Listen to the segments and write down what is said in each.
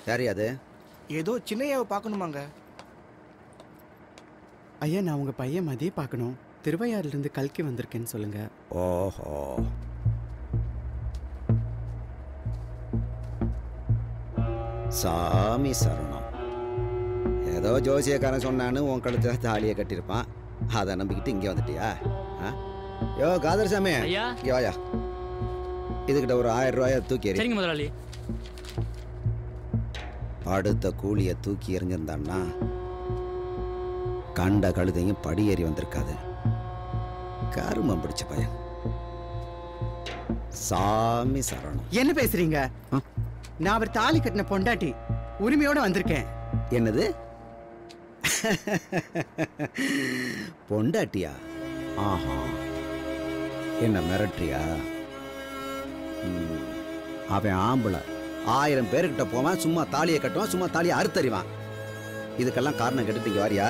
யாரு அது? ஏதோ சின்னையாவை பார்க்கணுமாங்க. ஐயா, நான் உங்க பையன் மதிய பார்க்கணும். திருவையாறுலேருந்து கல்கி வந்திருக்கேன்னு சொல்லுங்க. ஓஹோ, சாமி சரணம். ஏதோ ஜோசியக்காரன் சொன்னான்னு உன் கழுத்துல தாலியை கட்டியிருப்பான். அதை நம்பிக்கிட்டு இங்கே வந்துட்டியா? யோ காதர் சாமி, இங்கே வாயா. இதுகிட்ட ஒரு 1000 ரூபாயை தூக்கி எறி. சரிங்க முதலாளி. அடுத்த கூலியை தூக்கி எறிஞ்சிருந்தான்னா கண்ட கழுதையும் படி ஏறி வந்திருக்காது. கருமம் பிடிச்ச பையன். சாமி சரணம். என்ன பேசுறீங்க? நான் அவர் தாலி கட்டின பொண்டாட்டி, உரிமையோட வந்திருக்கேன். என்னது பொண்டாட்டியா? ஆஹா, என்ன மிரட்டுறியா? அவன் ஆம்பளை 1000 பேருக்கிட்ட போவான், சும்மா தாலியை கட்டுவான், சும்மா தாலியை அறுத்தறிவான். இதுக்கெல்லாம் காரணம் கேட்டுட்டு இங்க வாரியா?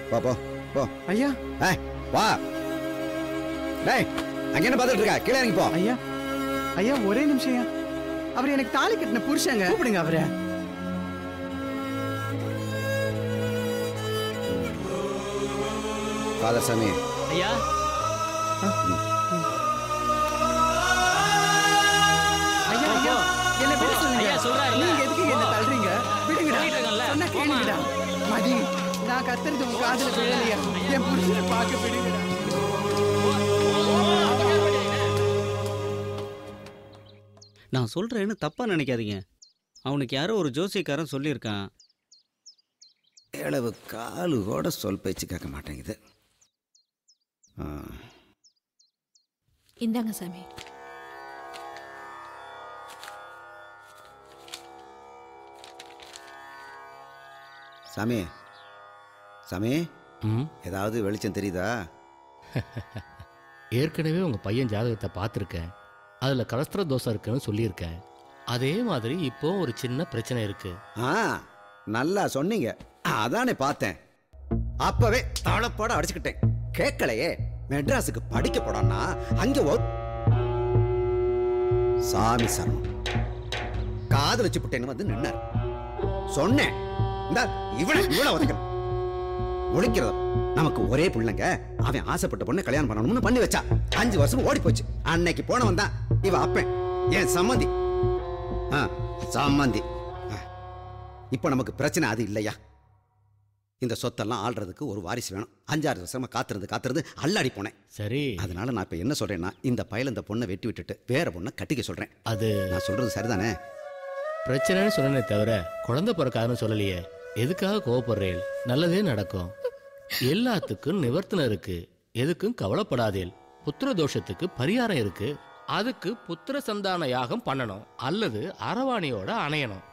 போ போ போ. ஐயா வா. டேய், அங்க என்ன பார்த்துட்டு இருக்கா? கீழே இறங்கி போ. ஐயா ஐயா, ஒரே நிமிஷம். அவர் எனக்கு தாலி கட்டின புருஷங்க, கூப்பிடுங்க அவரை. காதர் சாமி. ஐயா, ஐயா ஐயா, என்ன விட சொல்லுங்க. ஐயா சொல்றாரு, நீங்க எதுக்கு என்ன தள்ளுறீங்க? விடுங்கடா, சொன்னா கேளுங்கடா. மதி, நான் கத்துறது உங்க காதுல விழலையா? என் புருஷனை பார்க்க விடுங்கடா. நான் சொல்றேன்னு தப்பா நினைக்காதீங்க. அவனுக்கு யாரோ ஒரு ஜோசியக்காரன் சொல்லியிருக்கான். எளவு காலு கூட சொல் பேச்சு கேட்க மாட்டேங்குது. இந்தாங்க சாமி. சாமி சாமி, ஏதாவது வெளிச்சம் தெரியுதா? ஏற்கனவே உங்க பையன் ஜாதகத்தை பார்த்துருக்கேன். அதுல கலஸ்திர தோஷம் இருக்குன்னு சொல்லியிருக்கேன். அதே மாதிரி இப்போ ஒரு சின்ன பிரச்சனை இருக்கு. நல்லா சொன்னீங்க. அதானே பார்த்தேன். அப்பவே தாளப்பாட அடிச்சுக்கிட்டேன். கேட்கலையே. மெட்ராஸுக்கு படிக்க போடான்னா அங்க சாமி சரணம் காது வச்சு புட்டேன்னு வந்து நின்னார். சொன்னேன், இவனை ஒதுக்கணும். ஒழிக்கிறதா? நமக்கு ஒரே பிள்ளைங்க. அவன் ஆசைப்பட்ட பொண்ணை கல்யாணம் பண்ணணும்னு பண்ணி வச்சா 5 வருஷம் ஓடி போச்சு. அன்னைக்கு போனவன் தான் இவ அப்பன், என் சம்மந்தி. சம்மந்தி. இப்ப நமக்கு பிரச்சனை அது இல்லையா? இந்த சொத்தெல்லாம் ஆள்றதுக்கு ஒரு வாரிசு வேணும். 5-6 வருஷமா காத்திருந்து அல்லாடி போனேன். சரி, அதனால நான் இப்ப என்ன சொல்றேன்னா, இந்த பையல இந்த பொண்ணை வெட்டி விட்டுட்டு வேற பொண்ணை கட்டிக்க சொல்றேன். அது நான் சொல்றது சரிதானே? பிரச்சனைன்னு சொன்னே தவிர குழந்தை பிறக்காதுன்னு சொல்லலையே. எதுக்காக கோவப்படுறேன்? நல்லதே நடக்கும். எல்லாத்துக்கும் நிவர்த்தனை இருக்கு. எதுக்கும் கவலைப்படாதேல். புத்திர தோஷத்துக்கு பரிகாரம் இருக்கு. அதுக்கு புத்திர சந்தான யாகம் பண்ணணும், அல்லது அரவாணியோட அணையணும்.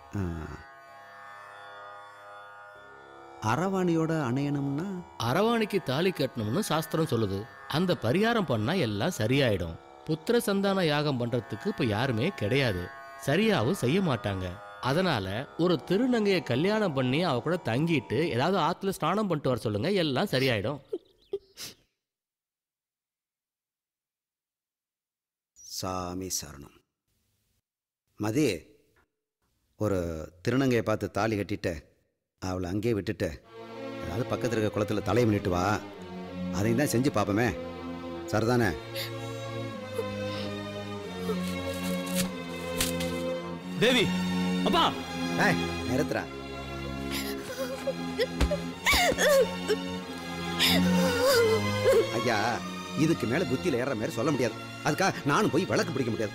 அரவாணியோட அணையணும்னா? அரவாணிக்கு தாலி கட்டணும்னு சாஸ்திரம் சொல்லுது. அந்த பரிகாரம் பண்ணா எல்லாம் சரியாயிடும். புத்திர சந்தான யாகம் பண்றதுக்கு இப்ப யாருமே கிடையாது, சரியாவும் செய்ய மாட்டாங்க. அதனால ஒரு திருநங்கையை கல்யாணம் பண்ணி அவ கூட தங்கிட்டு ஏதாவது ஆத்துல ஸ்நானம் பண்ணிட்டு வர சொல்லுங்க, எல்லாம் சரியாயிடும். சாமி சரணம். மதி, ஒரு திருநங்கையை பார்த்து தாலி கட்டிட்டு அவளை அங்கேயே விட்டுட்டு ஏதாவது பக்கத்தில் இருக்க குளத்தில் தலையை பண்ணிட்டு வா. அதையும் தான் செஞ்சு பார்ப்போமே. சரிதானே? தேவி, அப்பா. நிறுத்துறா. ஐயா, இதுக்கு மேல புத்தியில ஏற மாதிரி சொல்ல முடியாது. அதுக்காக நானும் போய் விளக்கு பிடிக்க முடியாது.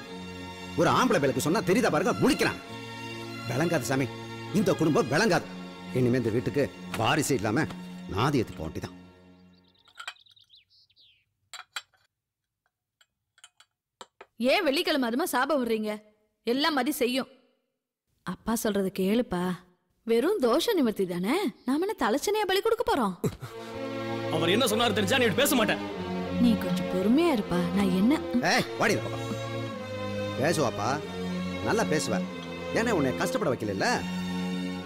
ஒரு ஆம்பளை விளக்கு சொன்னா தெரியுதா பாருங்க, முடிக்கிறான். விளங்காது சாமி, இந்த குடும்பம் விளங்காது. இனிமே இந்த வீட்டுக்கு வாரிசு இல்லாம நாதி ஏத்து போக வேண்டியதான். ஏன் வெள்ளிக்கிழமை அதுமா சாபம் விடுறீங்க? எல்லாம் மதி செய்யும். அப்பா சொல்றது கேளுப்பா. வெறும் தோஷ நிவர்த்தி தானே. நாம என்ன தலைச்சனையா பலி கொடுக்க போறோம்? அவர் என்ன சொன்னாரு தெரிஞ்சா நீ பேச மாட்டேன். நீ கொஞ்சம் பொறுமையா இருப்பா. நான் என்ன வாடி பேசுவாப்பா, நல்லா பேசுவ. ஏன்னா உன்னை கஷ்டப்பட வைக்கல.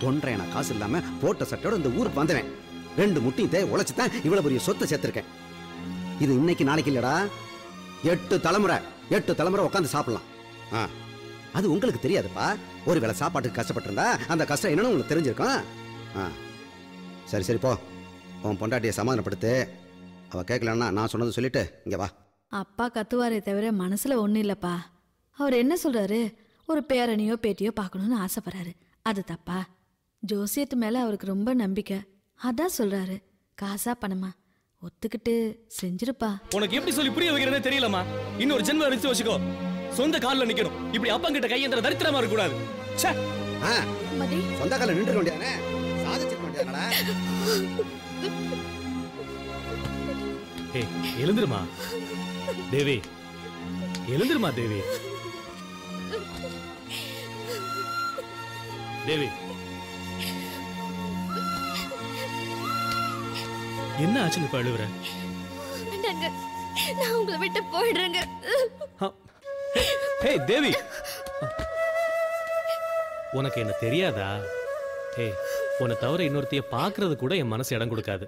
1.5 காசு இல்லாம போட்ட சட்டையோட இந்த ஊருக்கு வந்தவன் 2 முட்டியை உழைச்சுதான் இவ்வளவு பெரிய சொத்தை சேர்த்திருக்கேன். இது இன்னைக்கு நாளைக்கு இல்லடா, 8 தலைமுறை உட்காந்து சாப்பிடலாம். அது உங்களுக்கு தெரியாதுப்பா. ஒரு வேளை சாப்பாட்டுக்கு கஷ்டப்பட்டிருந்தா அந்த கஷ்டம் என்னன்னு உங்களுக்கு தெரிஞ்சிருக்கும். சரி சரி போ, உன் பொண்டாட்டியை சமாதானப்படுத்து. அவ கேட்கலன்னா நான் சொன்னது சொல்லிட்டு இங்க வா. அப்பா கத்துவாரே தவிர மனசுல ஒண்ணும் இல்லப்பா. அவர் என்ன சொல்றாரு, ஒரு பேரனையோ பேட்டியோ பார்க்கணும்னு ஆசைப்படுறாரு. அது தப்பா? ஜோசியத்து மேல அவருக்கு ரொம்ப நம்பிக்கை, அதான் சொல்றாரு. காசா பணமா ஒத்துக்கிட்டு செஞ்சிருப்பா. உனக்கு எப்படி சொல்லி புரிய வைக்கிறதே தெரியலமா. இன்னொரு ஜென்மம் எடுத்து வச்சுக்கோ. சொந்த காலில் நிக்கணும். இப்படி அப்பா கிட்ட கையேந்திர தரித்திரமா இருக்க கூடாது. மதி, சொந்த காலில் நின்று வேண்டியதானே, சாதிச்சிருக்க வேண்டியதானடா. ஏய், எழுந்திருமா தேவி, எழுந்திருமா தேவி. தேவி, என்ன ஆச்சுன்னு இப்ப அழுவுற? நான் உங்களை விட்டு போயிடுறேங்க. ஹே தேவி, உனக்கு என்ன தெரியாதா? ஹே, உன்னை தவிர இன்னொருத்தைய பாக்குறது கூட என் மனசு இடம் கொடுக்காது.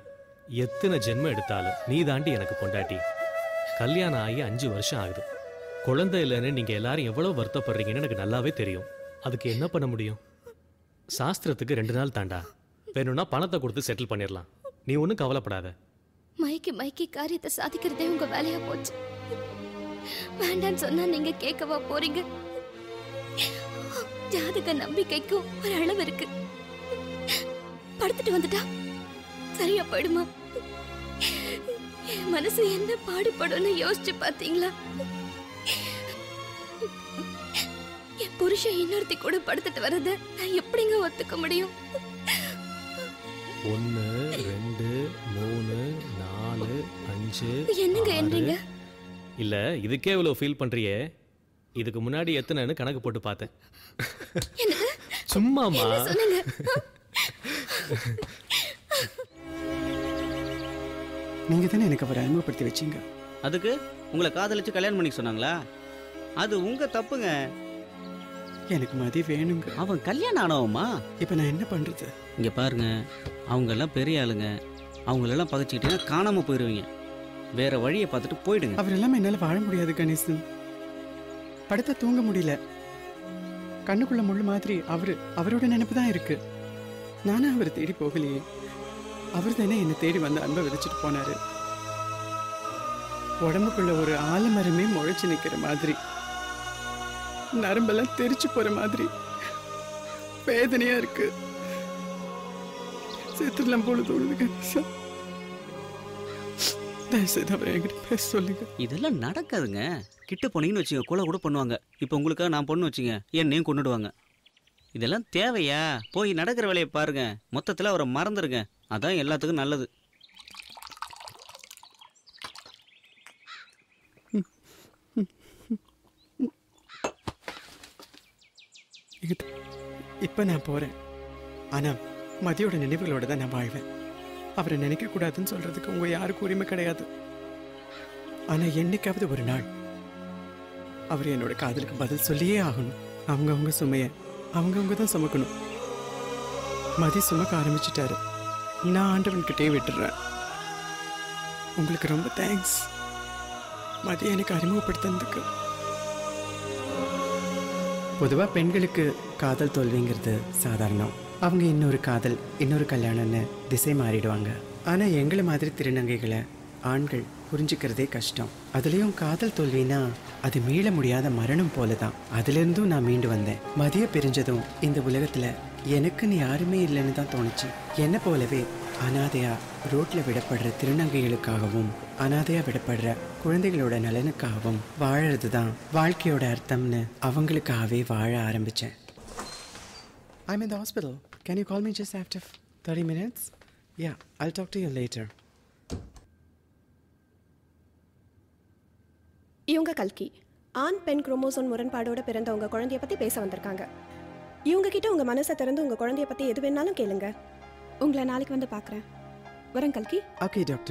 எத்தனை ஜென்மம் எடுத்தாலும் நீ தாண்டி எனக்கு பொண்டாட்டி. கல்யாணம் ஆகி 5 வருஷம் ஆகுது. குழந்தை இல்லைன்னு நீங்க எல்லாரும் எவ்வளவு வருத்தப்படுறீங்கன்னு எனக்கு நல்லாவே தெரியும். அதுக்கு என்ன பண்ண முடியும்? சாஸ்திரத்துக்கு 2 நாள் தாண்டா. வேணும்னா பணத்தை கொடுத்து செட்டில் பண்ணிடலாம். நீ ஒன்றும் கவலைப்படாத. மைக்கி காரியத்தை சாதிக்கிறதே உங்க வேலையா போச்சு. வேண்டான்னு சொன்னா நீங்க கேட்கவா போறீங்க? ஜாதக நம்பிக்கைக்கும் ஒரு அளவு இருக்கு. படுத்துட்டு வந்துட்டா சரியா போயிடுமா? என் மனசு என்ன பாடுபடும்னு யோசிச்சு பாத்தீங்களா? என் புருஷன் இன்னொருத்தி கூட படுத்துட்டு வரத நான் எப்படிங்க ஒத்துக்க முடியும்? 1 2 3 4 5 என்னங்க என்றீங்க? இல்ல, இதுக்கே இவ்வளவு ஃபீல் பண்றியே, இதுக்கு முன்னாடி எத்தனைன்னு கணக்கு போட்டு பார்த்தேன். சும்மாமா சொன்னீங்க. நீங்க தானே எனக்கு அவரை அறிமுகப்படுத்தி வச்சீங்க. அதுக்கு உங்களை காதலிச்சு கல்யாணம் பண்ணி சொன்னாங்களா? அது உங்க தப்புங்க. எனக்கு மதி வேணுங்க. அவன் கல்யாணம் ஆனவமா? இப்ப நான் என்ன பண்றது? இங்க பாருங்க, அவங்க எல்லாம் பெரிய ஆளுங்க. அவங்களெல்லாம் பகைச்சிக்கிட்டீங்கன்னா காணாம போயிடுவீங்க. வேற வழியை பார்த்துட்டு போயிடுங்க. அவர் எல்லாம் என்னால வாழ முடியாது கணேசன். படுத்த தூங்க முடியல. கண்ணுக்குள்ள முள்ளு மாதிரி அவரோட நினைப்பு தான் இருக்கு. நானும் அவரை தேடி போகலையே. அவர் தானே என்னை தேடி வந்து அன்பை விதைச்சிட்டு போனாரு. உடம்புக்குள்ள ஒரு ஆலமரமே முளைச்சு நிக்கிற மாதிரி, நரம்பெல்லாம் தெரிச்சு போற மாதிரி வேதனையா இருக்கு. சேர்த்துலாம் போல தோணுது கணேசா. தயவுசெய்து அவரை என்கிட்ட பேச சொல்லுங்க. இதெல்லாம் நடக்காதுங்க. கிட்ட போனீங்கன்னு வச்சுங்க, கொலை கூட பண்ணுவாங்க. இப்போ உங்களுக்காக நான் பொண்ணு வச்சுங்க, என்னையும் கொண்டுடுவாங்க. இதெல்லாம் தேவையா? போய் நடக்கிற வேலையை பாருங்க. மொத்தத்தில் அவரை மறந்துடுங்க. அதான் எல்லாத்துக்கும் நல்லது. இப்ப நான் போறேன். ஆனா மதியோட நினைவுகளோட தான் நான் வாழ்வேன். அவரை நினைக்க கூடாதுன்னு சொல்றதுக்கு உங்க யாருக்கும் உரிமை கிடையாது. ஆனா என்னைக்காவது ஒரு நாள் அவர் என்னோட காதலுக்கு பதில் சொல்லியே ஆகணும். அவங்கவுங்க சுமைய அவங்கவுங்க தான் சுமக்கணும். மதி சுமக்க ஆரம்பிச்சிட்டாரு. நான் ஆண்டவன்கிட்டே விட்டுறேன். உங்களுக்கு ரொம்ப தேங்க்ஸ் மதி எனக்கு அறிமுகப்படுத்தினதுக்கு. பொதுவா பெண்களுக்கு காதல் தோல்விங்கிறது சாதாரணம். அவங்க இன்னொரு காதல் இன்னொரு கல்யாணம்னு திசை மாறிடுவாங்க. ஆனா எங்களை மாதிரி திருநங்கைகளை ஆண்கள் புரிஞ்சுக்கிறதே கஷ்டம். அதுலயும் காதல் தோல்வினா அது மீள முடியாத மரணம் போலதான். அதுல இருந்தும் நான் மீண்டு வந்தேன். மதிய பிரிஞ்சதும் இந்த உலகத்துல எனக்குன்னு யாருமே இல்லைன்னு தான் தோணுச்சு. என்ன போலவே அனாதையா ரோட்ல விடப்படுற திருநங்கைகளுக்காகவும் அனாதையா விடப்படுற குழந்தைகளோட நலனுக்காகவும் வாழறதுதான் வாழ்க்கையோட அர்த்தம்னு அவங்களுக்காகவே வாழ ஆரம்பிச்சேன். I'm in the hospital. Can you call me just after 30 minutes? Yeah, I'll talk to you later. இவங்க கல்கி. ஆண் பெண் குரோமோசோம் முரண்பாடோட பிறந்த உங்க குழந்தைய பத்தி பேச வந்திருக்காங்க. இவங்க கிட்ட உங்க மனசை திறந்து உங்க குழந்தைய பத்தி எது வேணாலும் கேளுங்க. உங்களை நாளைக்கு வந்து பார்க்குறேன். வரேன் கல்கி. Okay, doctor.